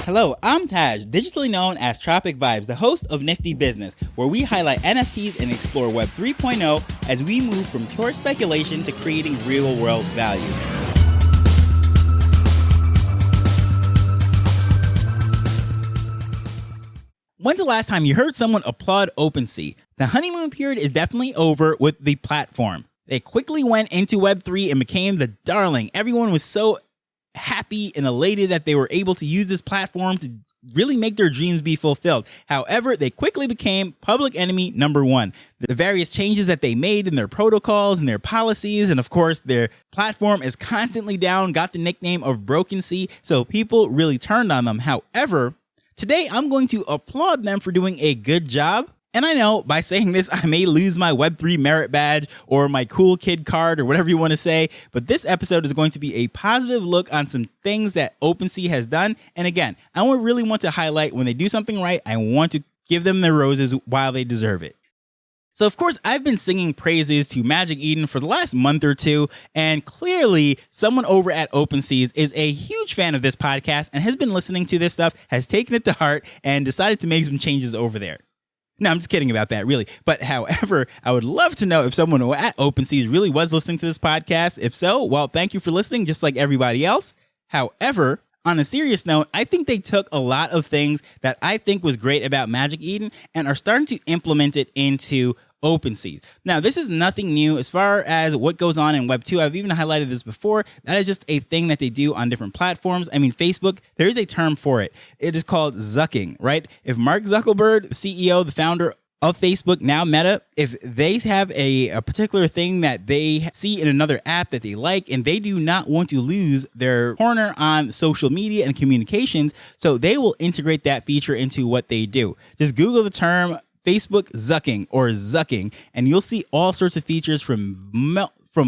Hello, I'm Taj, digitally known as Tropic Vibes, the host of Nifty Business, where we highlight NFTs and explore Web 3.0 as we move from pure speculation to creating real-world value. When's the last time you heard someone applaud OpenSea? The honeymoon period is definitely over with the platform. They quickly went into Web3 and became the darling. Everyone was so happy and elated that they were able to use this platform to really make their dreams be fulfilled. However, they quickly became public enemy number one. The various changes that they made in their protocols and their policies, and of course, their platform is constantly down, got the nickname of Broken Sea, so people really turned on them. However, today I'm going to applaud them for doing a good job. And I know by saying this, I may lose my Web3 merit badge or my cool kid card or whatever you want to say. But this episode is going to be a positive look on some things that OpenSea has done. And again, I really want to highlight when they do something right, I want to give them their roses while they deserve it. So, of course, I've been singing praises to Magic Eden for the last month or two, and clearly someone over at OpenSea's is a huge fan of this podcast and has been listening to this stuff, has taken it to heart, and decided to make some changes over there. No, I'm just kidding about that, really. But however, I would love to know if someone at OpenSea's really was listening to this podcast. If so, well, thank you for listening, just like everybody else. However, on a serious note, I think they took a lot of things that I think was great about Magic Eden and are starting to implement it into OpenSea's. Now, this is nothing new as far as what goes on in Web 2. I've even highlighted this before. That is just a thing that they do on different platforms. I mean, Facebook, there is a term for it. It is called zucking, right? If Mark Zuckerberg, the CEO, the founder of Facebook, now Meta, if they have a particular thing that they see in another app that they like, and they do not want to lose their corner on social media and communications, so they will integrate that feature into what they do. Just Google the term Facebook zucking or zucking, and you'll see all sorts of features from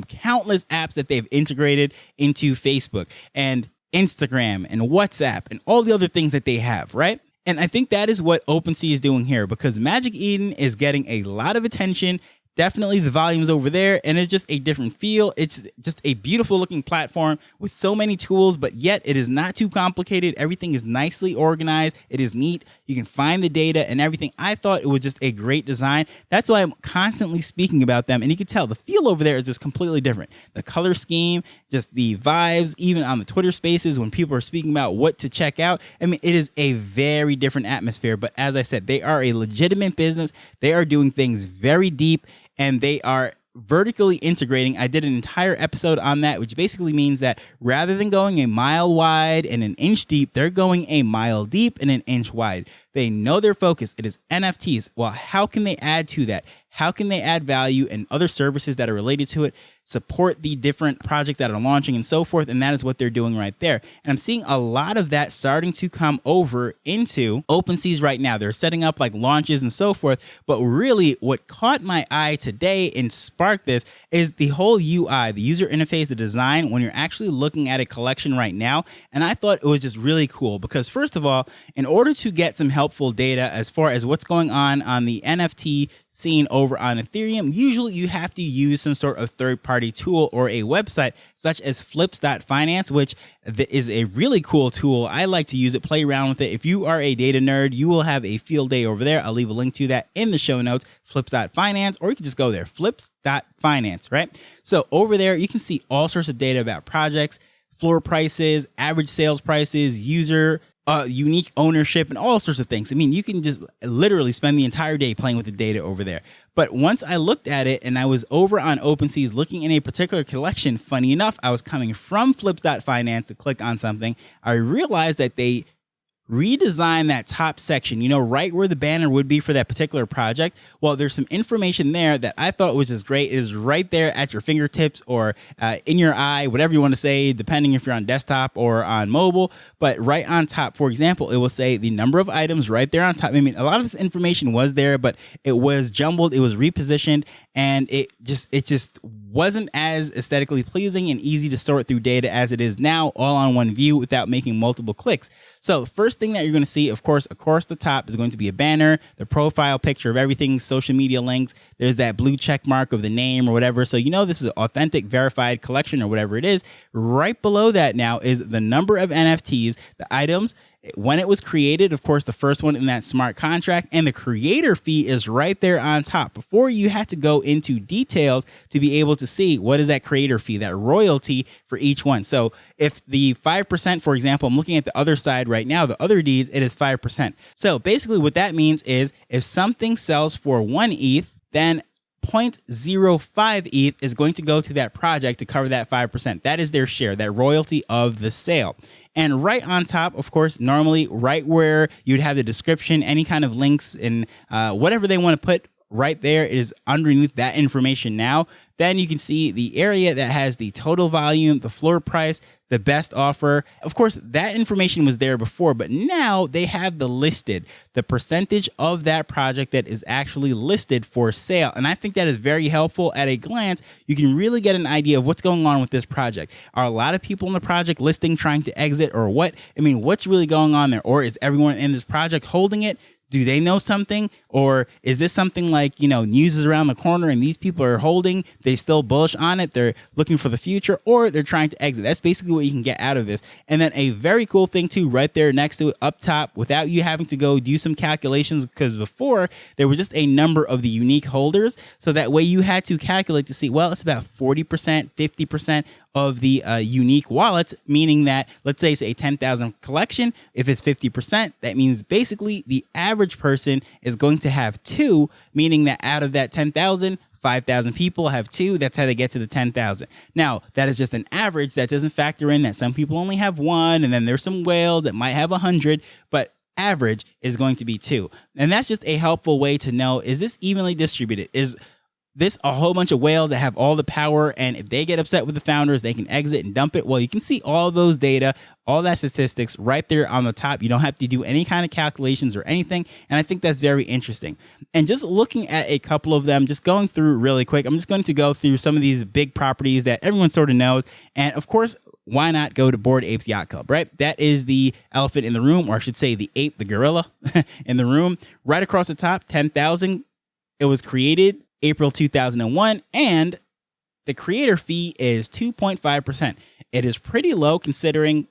countless apps that they've integrated into Facebook and Instagram and WhatsApp and all the other things that they have, right? And I think that is what OpenSea is doing here, because Magic Eden is getting a lot of attention. Definitely the volume's over there, and it's just a different feel. It's just a beautiful looking platform with so many tools, but yet it is not too complicated. Everything is nicely organized. It is neat. You can find the data and everything. I thought it was just a great design. That's why I'm constantly speaking about them. And you can tell the feel over there is just completely different. The color scheme, just the vibes, even on the Twitter spaces when people are speaking about what to check out. I mean, it is a very different atmosphere. But as I said, they are a legitimate business. They are doing things very deep, and they are vertically integrating. I did an entire episode on that, which basically means that rather than going a mile wide and an inch deep, they're going a mile deep and an inch wide. They know their focus. It is NFTs. Well, how can they add to that? How can they add value and other services that are related to it, support the different projects that are launching and so forth? And that is what they're doing right there. And I'm seeing a lot of that starting to come over into OpenSea's right now. They're setting up like launches and so forth. But really what caught my eye today and sparked this is the whole UI, the user interface, the design, when you're actually looking at a collection right now. And I thought it was just really cool because, first of all, in order to get some helpful data as far as what's going on the NFT scene over on Ethereum, usually you have to use some sort of third-party tool or a website such as flips.finance, which is a really cool tool. I like to use it, play around with it. If you are a data nerd, you will have a field day over there. I'll leave a link to that in the show notes, flips.finance, or you can just go there, flips.finance, right? So over there, you can see all sorts of data about projects, floor prices, average sales prices, user unique ownership, and all sorts of things. I mean, you can just literally spend the entire day playing with the data over there. But once I looked at it and I was over on OpenSea's looking in a particular collection, funny enough, I was coming from flips.finance to click on something. I realized that they redesign that top section, you know, right where the banner would be for that particular project. Well, there's some information there that I thought was just great. It is right there at your fingertips or in your eye, whatever you want to say, depending if you're on desktop or on mobile. But right on top, for example, it will say the number of items right there on top. I mean, a lot of this information was there, but it was jumbled, it was repositioned, and it just wasn't as aesthetically pleasing and easy to sort through data as it is now, all on one view without making multiple clicks. So first first thing that you're going to see, of course, across the top is going to be a banner, the profile picture of everything, social media links. There's that blue check mark of the name or whatever. So you know this is an authentic, verified collection or whatever it is. Right below that now is the number of NFTs, the items, when it was created, of course, the first one in that smart contract, and the creator fee is right there on top. Before, you had to go into details to be able to see what is that creator fee, that royalty for each one. So if the 5%, for example, I'm looking at the other side right now, the other deeds, it is 5%. So basically what that means is if something sells for 1 ETH, then 0.05 ETH is going to go to that project to cover that 5%. That is their share, that royalty of the sale. And right on top, of course, normally right where you'd have the description, any kind of links and whatever they want to put right there is underneath that information now. Then you can see the area that has the total volume, the floor price, the best offer. Of course, that information was there before, but now they have the listed, the percentage of that project that is actually listed for sale. And I think that is very helpful. At a glance, you can really get an idea of what's going on with this project. Are a lot of people in the project listing trying to exit, or what? I mean, what's really going on there? Or is everyone in this project holding it? Do they know something? Or is this something like, news is around the corner and these people are holding, they still bullish on it, they're looking for the future, or they're trying to exit? That's basically what you can get out of this. And then a very cool thing too, right there next to it up top, without you having to go do some calculations, because before there was just a number of the unique holders. So that way you had to calculate to see, well, it's about 40%, 50% of the unique wallets, meaning that, let's say it's a 10,000 collection. If it's 50%, that means basically the average person is going to have 2, meaning that out of that 10,000, 5,000 people have 2. That's how they get to the 10,000. Now, that is just an average. That doesn't factor in that some people only have 1, and then there's some whales that might have 100, but average is going to be 2. And that's just a helpful way to know, is this evenly distributed? Is this a whole bunch of whales that have all the power, and if they get upset with the founders, they can exit and dump it? Well, you can see all those data, all that statistics right there on the top. You don't have to do any kind of calculations or anything, and I think that's very interesting. And just looking at a couple of them, just going through really quick, I'm just going to go through some of these big properties that everyone sort of knows, and of course, why not go to Bored Apes Yacht Club, right? That is the elephant in the room, or I should say the ape, the gorilla in the room. Right across the top, 10,000. It was created April 2001, and the creator fee is 2.5%. It is pretty low considering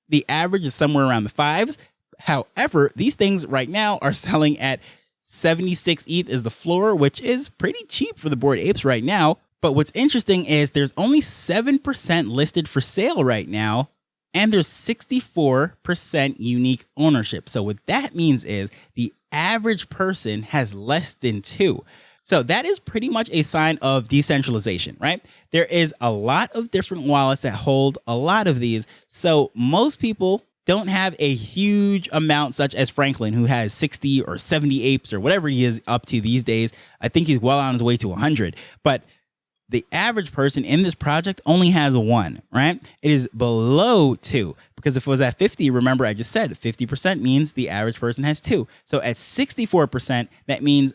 the average is somewhere around the 5s. However, these things right now are selling at 76 ETH is the floor, which is pretty cheap for the Bored Apes right now. But what's interesting is there's only 7% listed for sale right now, and there's 64% unique ownership. So what that means is the average person has less than 2. So that is pretty much a sign of decentralization, right? There is a lot of different wallets that hold a lot of these. So most people don't have a huge amount, such as Franklin, who has 60 or 70 apes or whatever he is up to these days. I think he's well on his way to 100. But the average person in this project only has 1, right? It is below 2, because if it was at 50, remember I just said 50% means the average person has 2. So at 64%, that means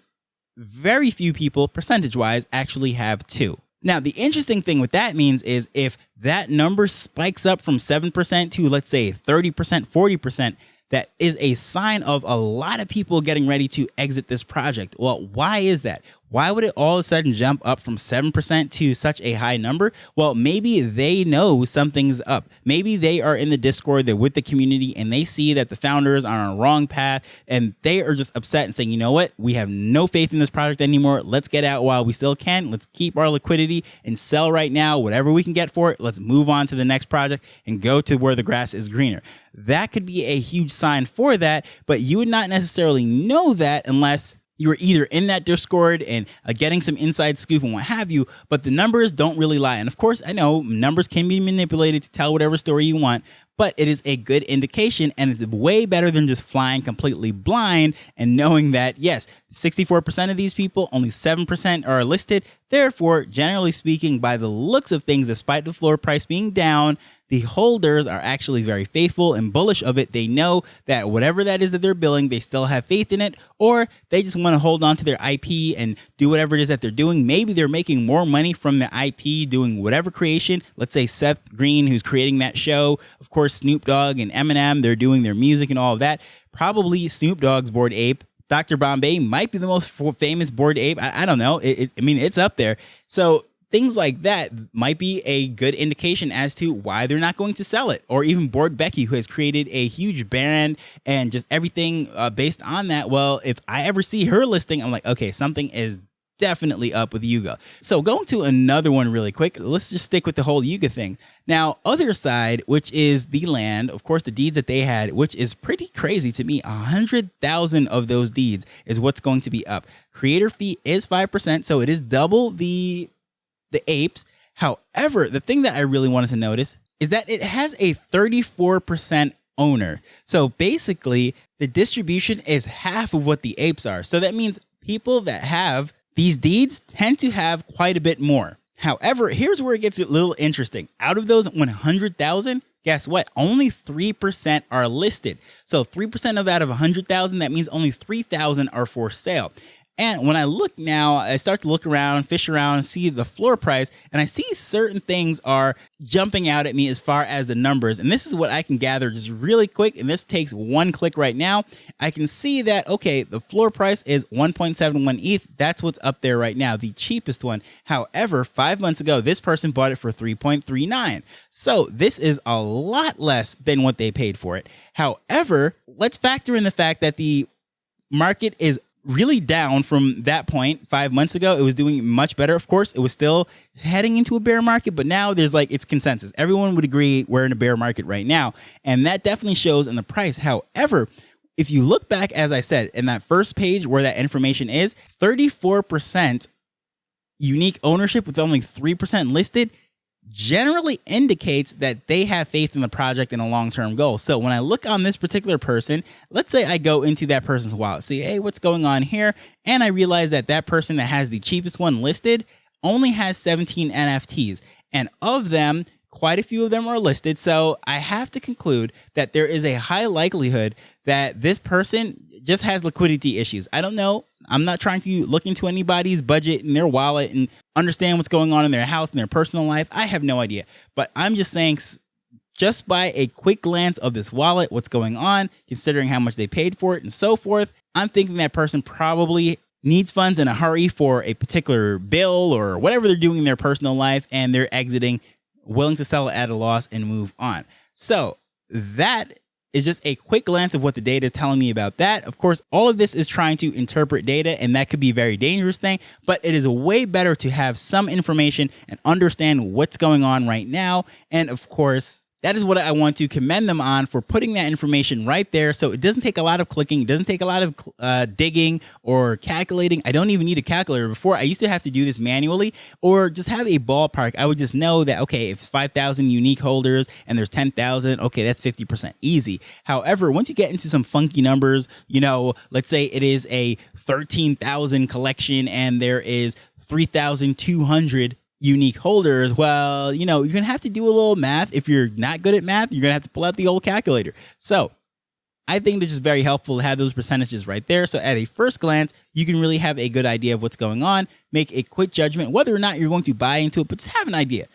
very few people, percentage-wise, actually have 2. Now, the interesting thing with that means is if that number spikes up from 7% to, let's say, 30%, 40%, that is a sign of a lot of people getting ready to exit this project. Well, why is that? Why would it all of a sudden jump up from 7% to such a high number? Well, maybe they know something's up. Maybe they are in the Discord, they're with the community, and they see that the founders are on a wrong path, and they are just upset and saying, you know what? We have no faith in this project anymore. Let's get out while we still can. Let's keep our liquidity and sell right now. Whatever we can get for it, let's move on to the next project and go to where the grass is greener. That could be a huge sign for that, but you would not necessarily know that unless you were either in that Discord and getting some inside scoop and what have you, but the numbers don't really lie. And of course, I know numbers can be manipulated to tell whatever story you want, but it is a good indication, and it's way better than just flying completely blind and knowing that, yes, 64% of these people, only 7% are listed. Therefore, generally speaking, by the looks of things, despite the floor price being down, the holders are actually very faithful and bullish of it. They know that whatever that is that they're building, they still have faith in it, or they just want to hold on to their IP and do whatever it is that they're doing. Maybe they're making more money from the IP doing whatever creation. Let's say Seth Green, who's creating that show. Of course, Snoop Dogg and Eminem, they're doing their music and all of that. Probably Snoop Dogg's Bored Ape. Dr. Bombay might be the most famous Bored Ape. I don't know. I mean, it's up there. So things like that might be a good indication as to why they're not going to sell it. Or even Bored Becky, who has created a huge brand and just everything based on that. Well, if I ever see her listing, I'm like, okay, something is definitely up with Yuga. So going to another one really quick, let's just stick with the whole Yuga thing. Now, other side, which is the land, of course, the deeds that they had, which is pretty crazy to me. 100,000 of those deeds is what's going to be up. Creator fee is 5%, so it is double the apes. However, the thing that I really wanted to notice is that it has a 34% owner. So basically, the distribution is half of what the apes are. So that means people that have these deeds tend to have quite a bit more. However, here's where it gets a little interesting. Out of those 100,000, guess what? Only 3% are listed. So 3% of out of 100,000, that means only 3,000 are for sale. And when I look now, I start to look around, fish around, see the floor price, and I see certain things are jumping out at me as far as the numbers. And this is what I can gather just really quick. And this takes one click right now. I can see that, okay, the floor price is 1.71 ETH. That's what's up there right now, the cheapest one. However, 5 months ago, this person bought it for 3.39. So this is a lot less than what they paid for it. However, let's factor in the fact that the market is really down from that point. 5 months ago, it was doing much better. Of course, it was still heading into a bear market, but now there's it's consensus. Everyone would agree we're in a bear market right now. And that definitely shows in the price. However, if you look back, as I said, in that first page where that information is, 34% unique ownership with only 3% listed generally indicates that they have faith in the project and a long-term goal. So when I look on this particular person, let's say I go into that person's wallet, see, hey, what's going on here? And I realize that that person that has the cheapest one listed only has 17 NFTs. And of them, quite a few of them are listed. So I have to conclude that there is a high likelihood that this person just has liquidity issues. I don't know. I'm not trying to look into anybody's budget and their wallet and understand what's going on in their house and their personal life. I have no idea. But I'm just saying, just by a quick glance of this wallet, what's going on, considering how much they paid for it and so forth, I'm thinking that person probably needs funds in a hurry for a particular bill or whatever they're doing in their personal life, and they're exiting, willing to sell it at a loss and move on. So that is just a quick glance of what the data is telling me about that. Of course, all of this is trying to interpret data, and that could be a very dangerous thing, but it is way better to have some information and understand what's going on right now. And of course, that is what I want to commend them on, for putting that information right there. So it doesn't take a lot of clicking. It doesn't take a lot of digging or calculating. I don't even need a calculator. Before, I used to have to do this manually or just have a ballpark. I would just know that, okay, if it's 5,000 unique holders and there's 10,000, okay, that's 50% easy. However, once you get into some funky numbers, let's say it is a 13,000 collection and there is 3,200 unique holders, well, you're going to have to do a little math. If you're not good at math, you're going to have to pull out the old calculator. So I think this is very helpful to have those percentages right there. So at a first glance, you can really have a good idea of what's going on, make a quick judgment, whether or not you're going to buy into it, but just have an idea.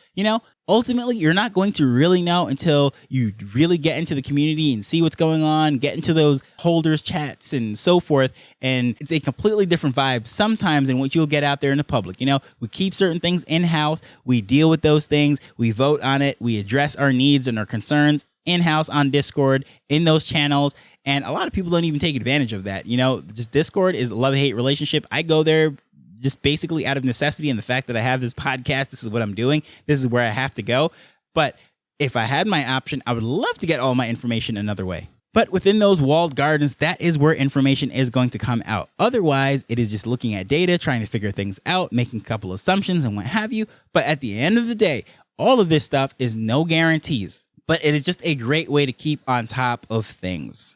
Ultimately, you're not going to really know until you really get into the community and see what's going on, get into those holders chats and so forth. And it's a completely different vibe sometimes than what you'll get out there in the public. We keep certain things in-house. We deal with those things. We vote on it. We address our needs and our concerns in-house on Discord, in those channels. And a lot of people don't even take advantage of that. Just Discord is a love-hate relationship. I go there just basically out of necessity and the fact that I have this podcast. This is what I'm doing. This is where I have to go. But if I had my option, I would love to get all my information another way. But within those walled gardens, that is where information is going to come out. Otherwise, it is just looking at data, trying to figure things out, making a couple assumptions and what have you. But at the end of the day, all of this stuff is no guarantees. But it is just a great way to keep on top of things.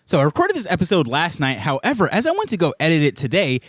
So I recorded this episode last night. However, as I went to go edit it today,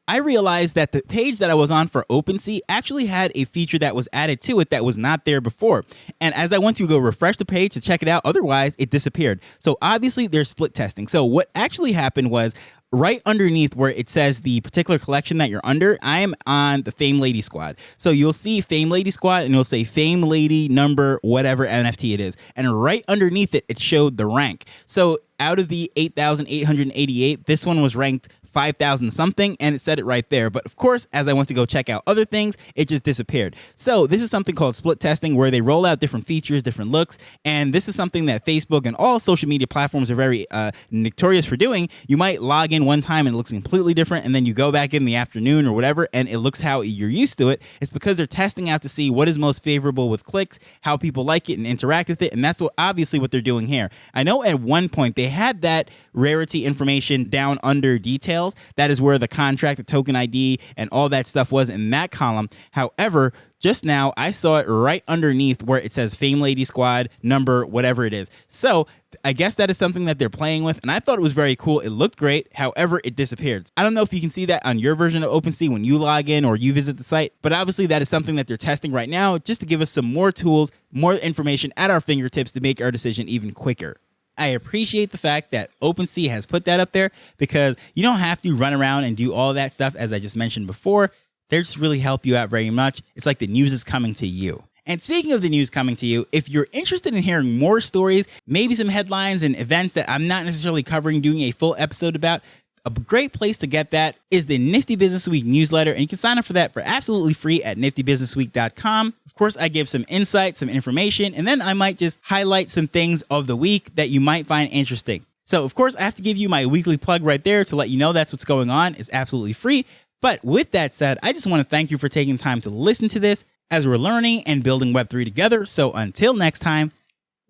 I realized that the page that I was on for OpenSea actually had a feature that was added to it that was not there before. And as I went to go refresh the page to check it out, otherwise it disappeared. So obviously there's split testing. So what actually happened was, right underneath where it says the particular collection that you're under, I am on the Fame Lady Squad. So you'll see Fame Lady Squad and you'll say Fame Lady number whatever NFT it is. And right underneath it, it showed the rank. So out of the 8,888, this one was ranked 5,000 something, and it said it right there. But of course, as I went to go check out other things, it just disappeared. So this is something called split testing, where they roll out different features, different looks, and this is something that Facebook and all social media platforms are very notorious for doing. You might log in one time and it looks completely different, and then you go back in the afternoon or whatever, and it looks how you're used to it. It's because they're testing out to see what is most favorable with clicks, how people like it and interact with it, and that's obviously what they're doing here. I know at one point they had that rarity information down under details. That is where the contract, the token ID, and all that stuff was in that column. However, just now I saw it right underneath where it says Fame Lady Squad number, whatever it is. So I guess that is something that they're playing with, and I thought it was very cool. It looked great. However, it disappeared. I don't know if you can see that on your version of OpenSea when you log in or you visit the site, but obviously that is something that they're testing right now just to give us some more tools, more information at our fingertips to make our decision even quicker. I appreciate the fact that OpenSea has put that up there, because you don't have to run around and do all that stuff, as I just mentioned before. They just really help you out very much. It's like the news is coming to you. And speaking of the news coming to you, if you're interested in hearing more stories, maybe some headlines and events that I'm not necessarily covering, doing a full episode about, a great place to get that is the Nifty Business Week newsletter, and you can sign up for that for absolutely free at niftybusinessweek.com. Of course, I give some insight, some information, and then I might just highlight some things of the week that you might find interesting. So, of course, I have to give you my weekly plug right there to let you know that's what's going on. It's absolutely free. But with that said, I just want to thank you for taking time to listen to this as we're learning and building Web3 together. So until next time,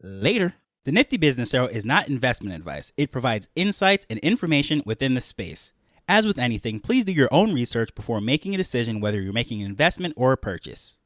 later. The Nifty Business Arrow is not investment advice. It provides insights and information within the space. As with anything, please do your own research before making a decision whether you're making an investment or a purchase.